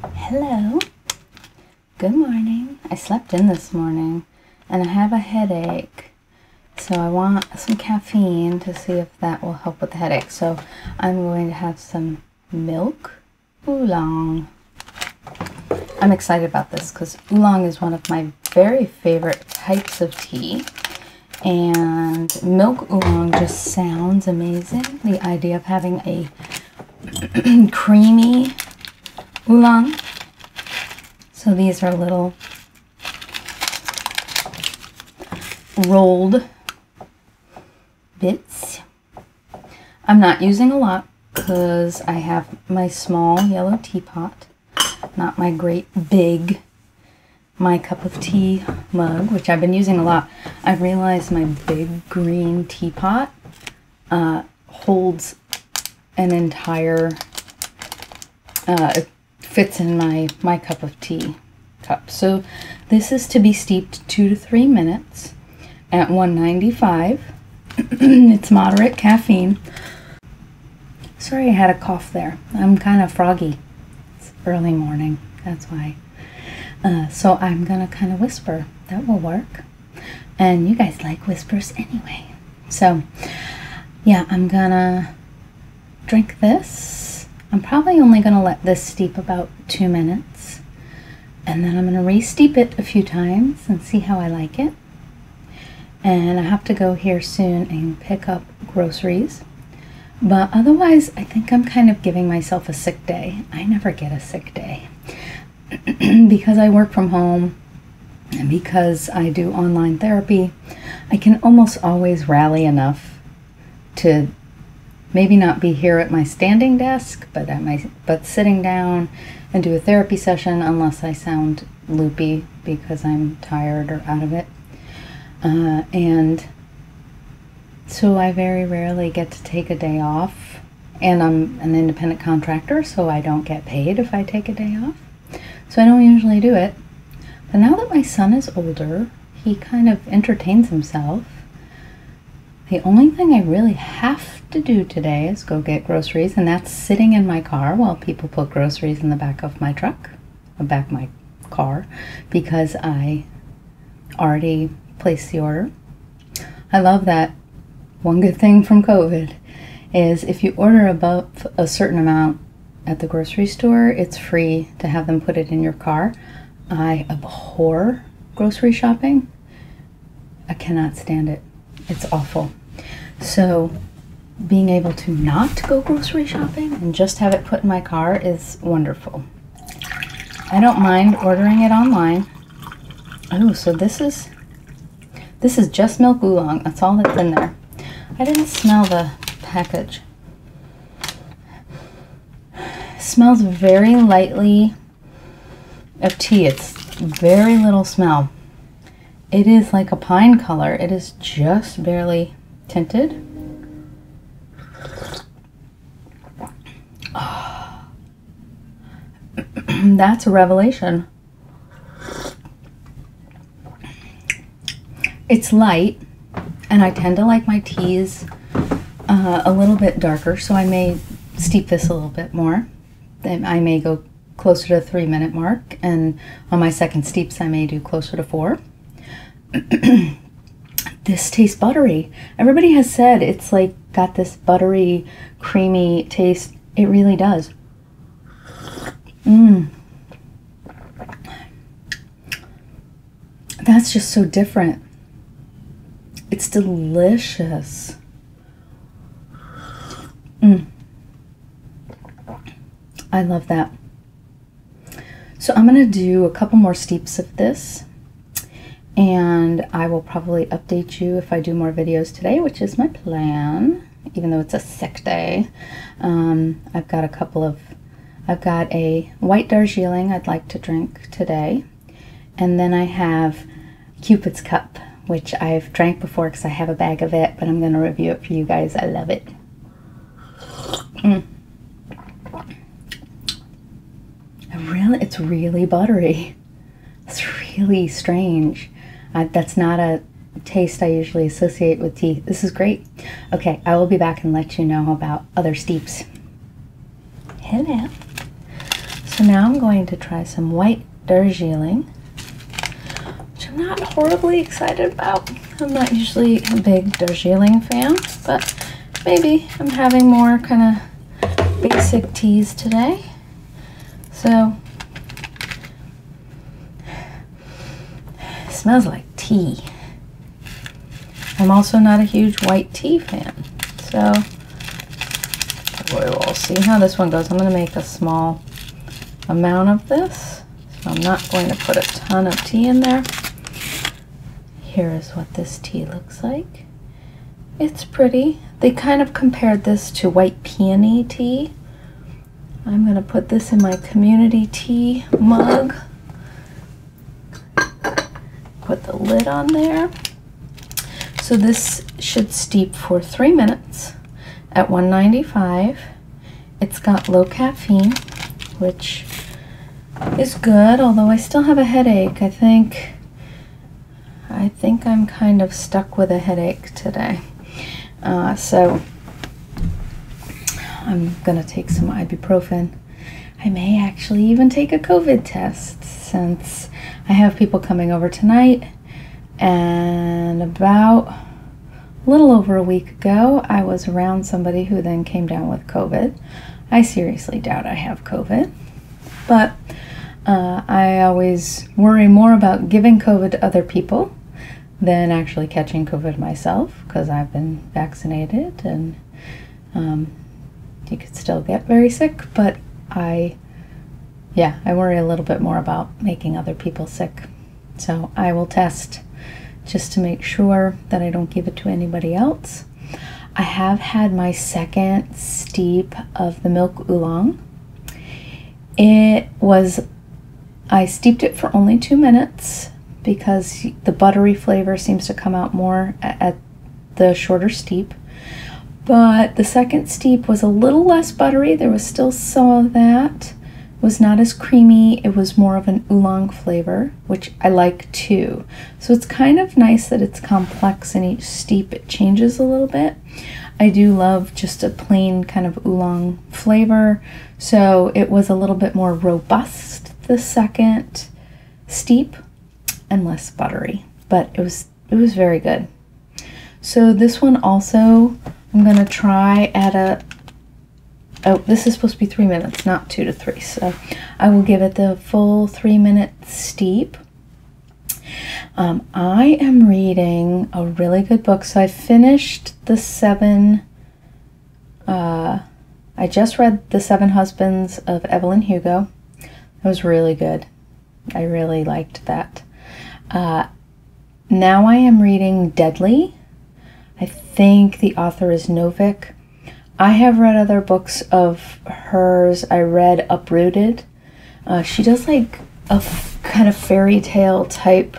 Hello. Good morning. I slept in this morning and I have a headache. So I want some caffeine to see if that will help with the headache. So I'm going to have some milk oolong. I'm excited about this because oolong is one of my very favorite types of tea. And milk oolong just sounds amazing. The idea of having a creamy oolong. So these are little rolled bits. I'm not using a lot because I have my small yellow teapot, not my great big my cup of tea mug, which I've been using a lot. I realized my big green teapot holds an entire, fits in my cup of tea cup. So this is to be steeped 2 to 3 minutes at 195. It's moderate caffeine. Sorry I had a cough there. I'm kind of froggy. It's early morning, that's why. So I'm gonna kind of whisper. That will work. And you guys like whispers anyway. So yeah, I'm gonna drink this. I'm probably only gonna let this steep about 2 minutes. And then I'm gonna re-steep it a few times and see how I like it. And I have to go here soon and pick up groceries. But otherwise, I think I'm kind of giving myself a sick day. I never get a sick day. Because I work from home and because I do online therapy, I can almost always rally enough to maybe not be here at my standing desk, but sitting down and do a therapy session unless I sound loopy because I'm tired or out of it. And so I very rarely get to take a day off, and I'm an independent contractor, so I don't get paid if I take a day off. So I don't usually do it. But now that my son is older, he kind of entertains himself. The only thing I really have to do today is go get groceries, and that's sitting in my car while people put groceries in the back of my truck, the back of my car, because I already placed the order. I love that. One good thing from COVID is if you order above a certain amount at the grocery store, it's free to have them put it in your car. I abhor grocery shopping. I cannot stand it. It's awful. So being able to not go grocery shopping and just have it put in my car is wonderful. I don't mind ordering it online. Oh, so this is just milk oolong. That's all that's in there. I didn't smell the package. It smells very lightly of tea. It's very little smell. It is like a pine color. It is just barely tinted. Oh. That's a revelation. It's light, and I tend to like my teas a little bit darker, so I may steep this a little bit more. Then I may go closer to the 3 minute mark, and on my second steeps I may do closer to 4. This tastes buttery. Everybody has said it's like got this buttery, creamy taste. It really does. That's just so different. It's delicious. I love that. So I'm going to do a couple more steeps of this, and I will probably update you if I do more videos today, which is my plan, even though it's a sick day. I've got a white Darjeeling I'd like to drink today, and then I have Cupid's cup, which I've drank before because I have a bag of it, but I'm going to review it for you guys. I love it. It's really buttery. It's really strange. That's not a taste I usually associate with tea. This is great. Okay, I will be back and let you know about other steeps. Hello. So So now I'm going to try some white Darjeeling, which I'm not horribly excited about. I'm not usually a big Darjeeling fan, but maybe I'm having more kind of basic teas today. So, it smells like tea. I'm also not a huge white tea fan, so we'll see how this one goes. I'm going to make a small amount of this, so I'm not going to put a ton of tea in there. Here is what this tea looks like. It's pretty. They kind of compared this to white peony tea. I'm going to put this in my community tea mug. Put the lid on there. So this should steep for 3 minutes at 195. It's got low caffeine, which is good, although I still have a headache. I think I'm kind of stuck with a headache today. So I'm gonna take some ibuprofen. I may actually even take a COVID test since I have people coming over tonight, and about a little over a week ago I was around somebody who then came down with COVID. I seriously doubt I have COVID, but I always worry more about giving COVID to other people than actually catching COVID myself, because I've been vaccinated, and you could still get very sick, but I worry a little bit more about making other people sick. So I will test just to make sure that I don't give it to anybody else. I have had my second steep of the milk oolong. I steeped it for only 2 minutes because the buttery flavor seems to come out more at the shorter steep. But the second steep was a little less buttery. There was still some of that. It was not as creamy. It was more of an oolong flavor, which I like too. So it's kind of nice that it's complex, and each steep it changes a little bit. I do love just a plain kind of oolong flavor. So it was a little bit more robust, the second steep, and less buttery, but it was very good. So this one also I'm gonna try at this is supposed to be 3 minutes, not 2 to 3, so I will give it the full 3-minute steep. I am reading a really good book. So I finished the 7 I just read The 7 Husbands of Evelyn Hugo. It was really good. I really liked that. Now I am reading Deadly. I think the author is Novik. I have read other books of hers. I read Uprooted. She does like a kind of fairy tale type.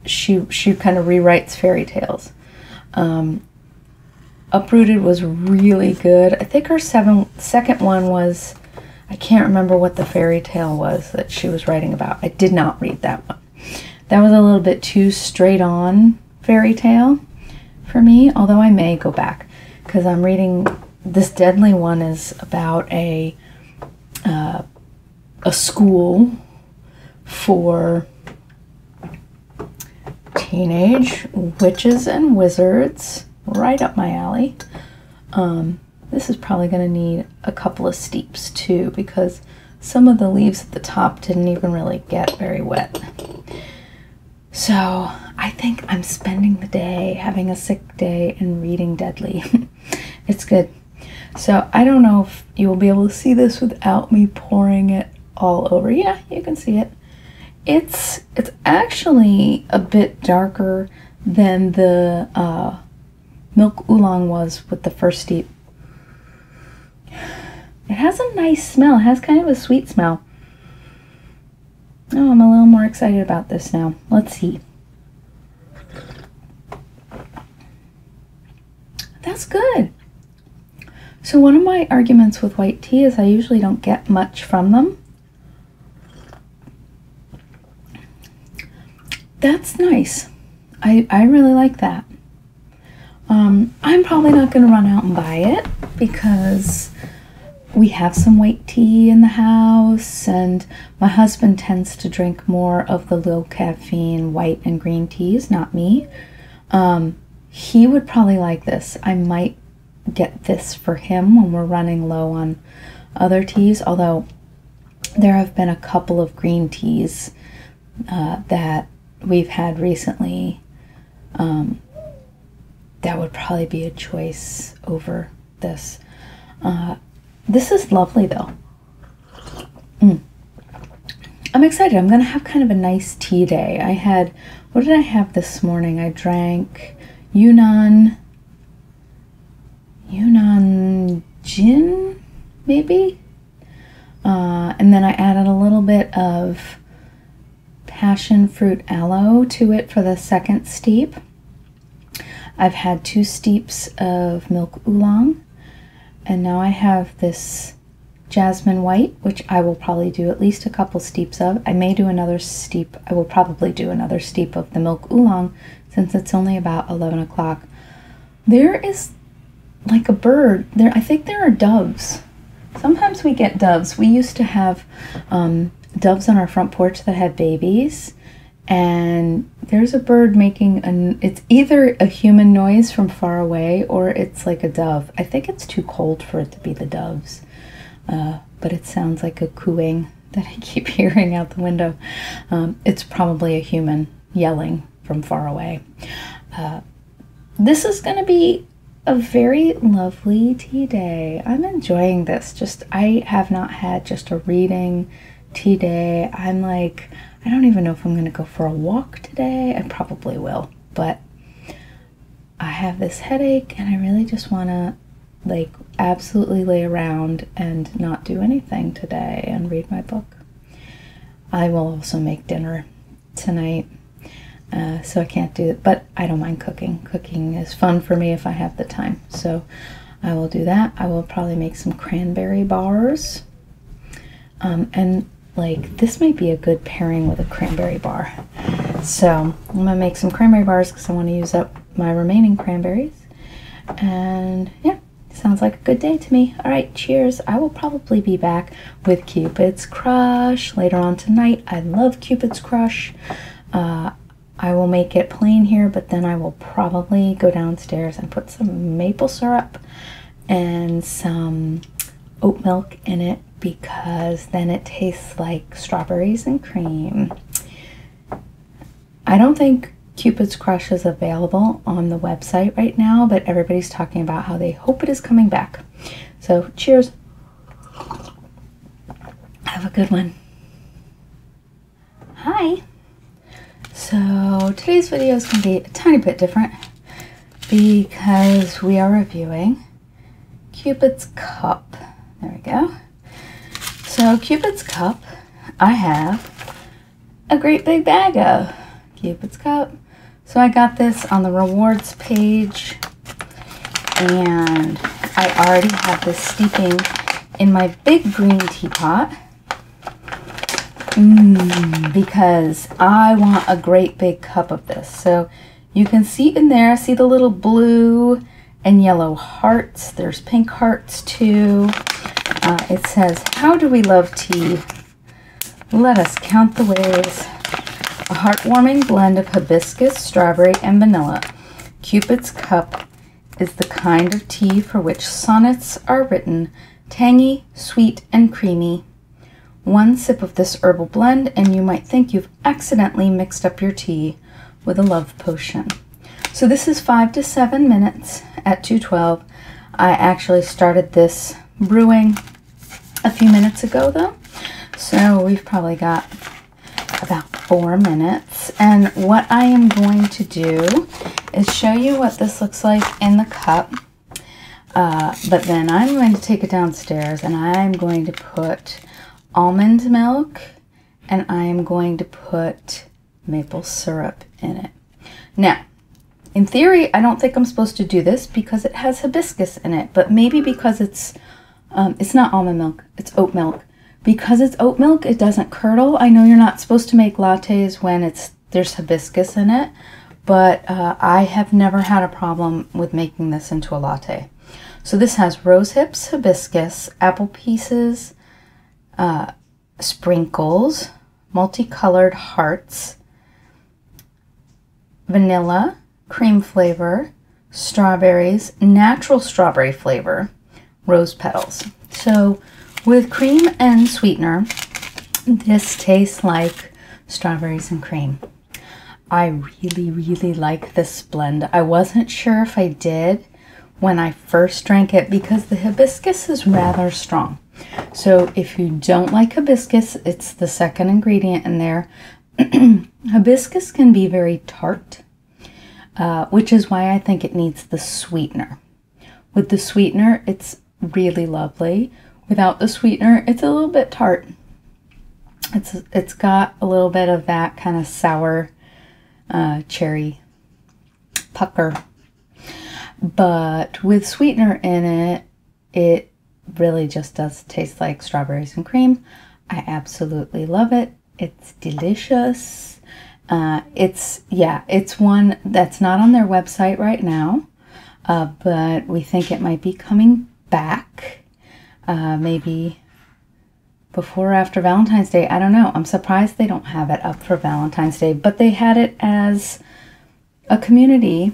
She kind of rewrites fairy tales. Uprooted was really good. I think her second one was, I can't remember what the fairy tale was that she was writing about. I did not read that one. That was a little bit too straight on fairy tale for me, although I may go back, because I'm reading this Deadly one is about a school for teenage witches and wizards, right up my alley. This is probably going to need a couple of steeps too, because some of the leaves at the top didn't even really get very wet. So I think I'm spending the day, having a sick day, and reading Deadly. It's good. So I don't know if you will be able to see this without me pouring it all over. Yeah, you can see it. It's actually a bit darker than the milk oolong was with the first steep. It has a nice smell. It has kind of a sweet smell. Oh, I'm a little more excited about this now. Let's see. That's good. So one of my arguments with white tea is I usually don't get much from them. That's nice. I really like that. I'm probably not going to run out and buy it because we have some white tea in the house, and my husband tends to drink more of the low caffeine white and green teas, not me. He would probably like this. I might get this for him when we're running low on other teas, although there have been a couple of green teas that we've had recently that would probably be a choice over this. This is lovely though. I'm excited. I'm gonna have kind of a nice tea day. I had, what did I have this morning? I drank Yunnan gin, maybe? And then I added a little bit of passion fruit aloe to it for the second steep. I've had 2 steeps of milk oolong, and now I have this jasmine white, which I will probably do at least a couple steeps of. I may do another steep. I will probably do another steep of the milk oolong since it's only about 11 o'clock. There is like a bird there. I think there are doves. Sometimes we get doves. We used to have doves on our front porch that had babies, and there's a bird making it's either a human noise from far away or it's like a dove. I think it's too cold for it to be the doves, but it sounds like a cooing that I keep hearing out the window. It's probably a human yelling from far away. This is going to be a very lovely tea day. I'm enjoying this. I have not had just a reading tea day. I'm like, I don't even know if I'm going to go for a walk today. I probably will, but I have this headache and I really just want to like absolutely lay around and not do anything today and read my book. I will also make dinner tonight. So I can't do it, but I don't mind cooking. Cooking is fun for me if I have the time. So I will do that. I will probably make some cranberry bars. And like this might be a good pairing with a cranberry bar. So I'm gonna make some cranberry bars because I want to use up my remaining cranberries. And yeah, sounds like a good day to me. All right, cheers. I will probably be back with Cupid's Crush later on tonight. I love Cupid's Crush. I will make it plain here, but then I will probably go downstairs and put some maple syrup and some oat milk in it because then it tastes like strawberries and cream. I don't think Cupid's Crush is available on the website right now, but everybody's talking about how they hope it is coming back. So cheers. Have a good one. Hi. So today's video is going to be a tiny bit different because we are reviewing Cupid's Cup. There we go. So Cupid's Cup, I have a great big bag of Cupid's Cup. So I got this on the rewards page, and I already have this steeping in my big green teapot. Because I want a great big cup of this. So you can see in there, see the little blue and yellow hearts. There's pink hearts too. It says, how do we love tea? Let us count the ways. A heartwarming blend of hibiscus, strawberry, and vanilla. Cupid's Cup is the kind of tea for which sonnets are written, tangy, sweet, and creamy. One sip of this herbal blend and you might think you've accidentally mixed up your tea with a love potion. So this is 5 to 7 minutes at 212. I actually started this brewing a few minutes ago though. So we've probably got about 4 minutes. And what I am going to do is show you what this looks like in the cup. But then I'm going to take it downstairs and I'm going to put almond milk and I am going to put maple syrup in it. Now, in theory, I don't think I'm supposed to do this because it has hibiscus in it, but maybe because it's not almond milk, it's oat milk. Because it's oat milk, it doesn't curdle. I know you're not supposed to make lattes when there's hibiscus in it, but I have never had a problem with making this into a latte. So this has rose hips, hibiscus, apple pieces, sprinkles, multicolored hearts, vanilla, cream flavor, strawberries, natural strawberry flavor, rose petals. So with cream and sweetener, this tastes like strawberries and cream. I really, really like this blend. I wasn't sure if I did when I first drank it because the hibiscus is rather strong. So if you don't like hibiscus, it's the second ingredient in there. Hibiscus can be very tart, which is why I think it needs the sweetener. With the sweetener, it's really lovely. Without the sweetener, it's a little bit tart. It's got a little bit of that kind of sour cherry pucker. But with sweetener in it, it really just does taste like strawberries and cream. I absolutely love it. It's delicious. It's one that's not on their website right now, but we think it might be coming back, maybe before or after Valentine's Day. I don't know. I'm surprised they don't have it up for Valentine's Day, but they had it as a community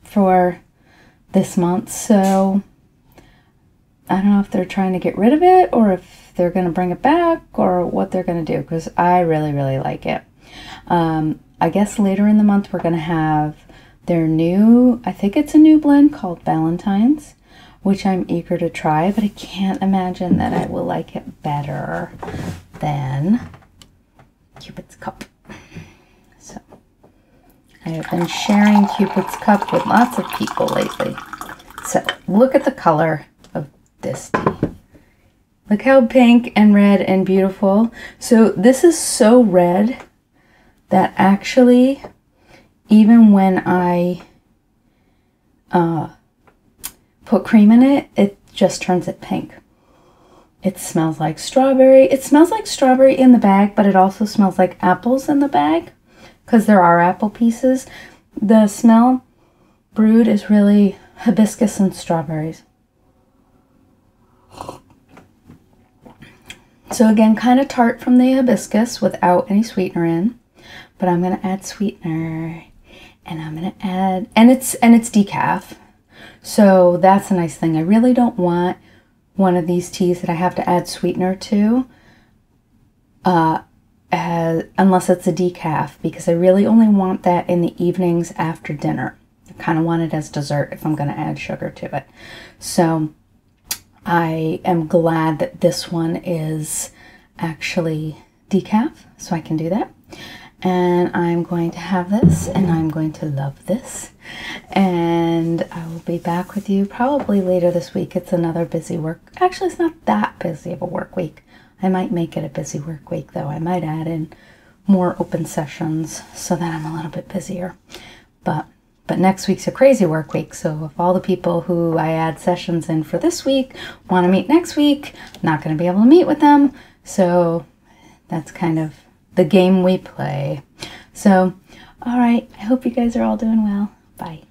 for this month, so I don't know if they're trying to get rid of it or if they're going to bring it back or what they're going to do, because I really, really like it. I guess later in the month we're going to have their new, I think it's a new blend called Valentine's, which I'm eager to try, but I can't imagine that I will like it better than Cupid's Cup. So I have been sharing Cupid's Cup with lots of people lately. So look at the color of this tea. Look how pink and red and beautiful. So this is so red that actually, even when I put cream in it, it just turns it pink. It smells like strawberry. It smells like strawberry in the bag, but it also smells like apples in the bag because there are apple pieces. The smell brewed is really hibiscus and strawberries. So again, kind of tart from the hibiscus without any sweetener in, but I'm going to add sweetener, and I'm going to add, and it's decaf. So that's a nice thing. I really don't want one of these teas that I have to add sweetener to unless it's a decaf, because I really only want that in the evenings after dinner. I kind of want it as dessert if I'm going to add sugar to it. So I am glad that this one is actually decaf, so I can do that. And I'm going to have this, and I'm going to love this. And I will be back with you probably later this week. It's another busy work. Actually, it's not that busy of a work week. I might make it a busy work week, though. I might add in more open sessions so that I'm a little bit busier. But next week's a crazy work week. So if all the people who I add sessions in for this week want to meet next week, I'm not going to be able to meet with them. So that's kind of the game we play. So, all right. I hope you guys are all doing well. Bye.